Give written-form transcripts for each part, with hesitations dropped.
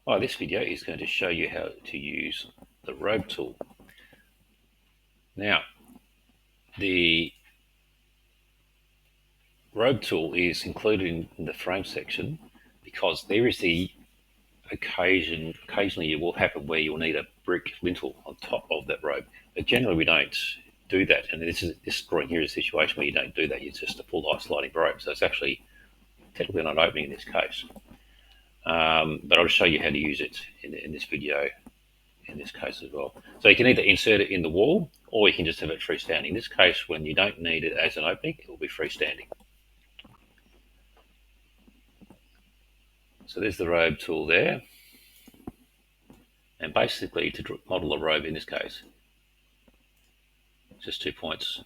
Hi, this video is going to show you how to use the Robe Tool. Now, the Robe Tool is included in the frame section because there is the occasionally it will happen where you'll need a brick lintel on top of that robe. But generally we don't do that. And this drawing here is a situation where you don't do that. It's just a full height sliding robe. So it's actually technically not an opening in this case. But I'll show you how to use it in this video in this case as well. So you can either insert it in the wall or you can just have it freestanding. In this case, when you don't need it as an opening, it will be freestanding. So there's the robe tool there. And basically to model a robe in this case, just 2 points.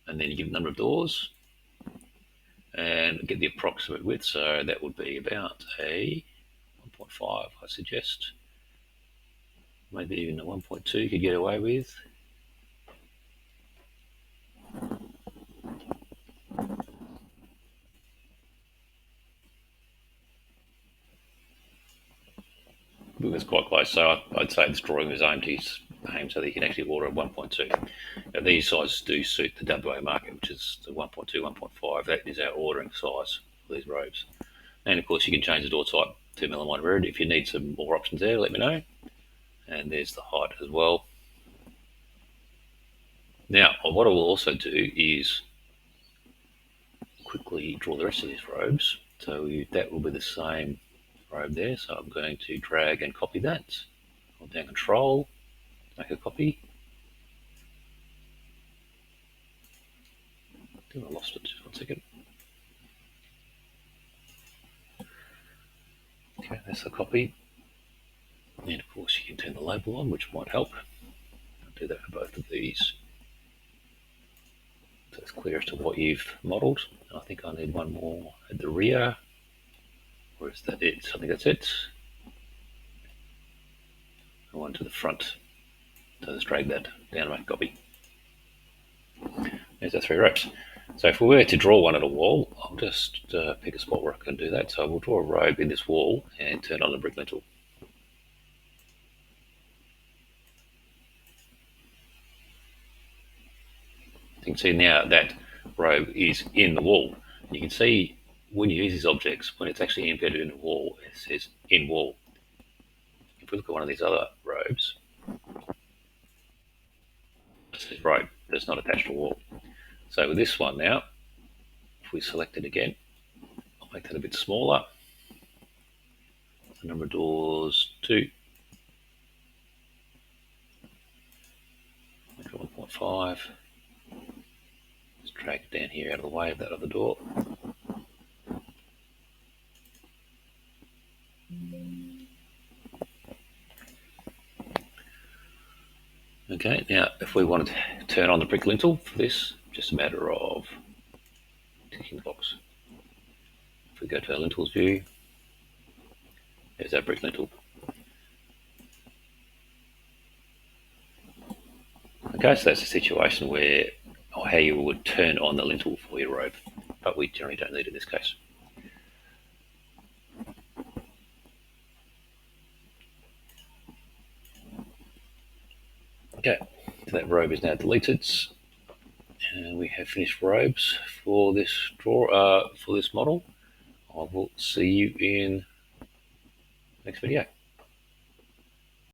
And then you give a number of doors and get the approximate width. So that would be about a 1.5, I suggest. Maybe even a 1.2 you could get away with. It's quite close, so I'd say this drawing was aimed so that you can actually order a 1.2. Now, these sizes do suit the WA market, which is the 1.2, 1.5. That is our ordering size for these robes. And of course, you can change the door type to millimetre red. If you need some more options there, let me know. And there's the height as well. Now, what I will also do is quickly draw the rest of these robes. So that will be the same robe there. So I'm going to drag and copy that. Hold down Control, make a copy. I think I lost it. Just 1 second. Okay, that's the copy. And of course, you can turn the label on, which might help. I'll do that for both of these. So it's clear as to what you've modelled. I think I need one more at the rear. Or is that it? I think that's it. And one to the front. So let's drag that down and make a copy. There's our 3 ropes. So if we were to draw one at a wall, I'll just pick a spot where I can do that. So we'll draw a robe in this wall and turn on the brick lintel. You can see now that robe is in the wall. You can see when you use these objects, when it's actually embedded in the wall, it says in wall. If we look at one of these other robes, it says robe, but it's not attached to a wall. So with this one now, if we select it again, I'll make that a bit smaller. The number of doors, 2. Make it 1.5. Just drag it down here out of the way of that other door. Okay, now if we wanted to turn on the brick lintel for this, just a matter of ticking the box. If we go to our lintels view, there's our brick lintel. Okay, so that's a situation where, or how you would turn on the lintel for your robe, but we generally don't need it in this case. Okay, so that robe is now deleted, and we have finished robes for this for this model. I will see you in the next video.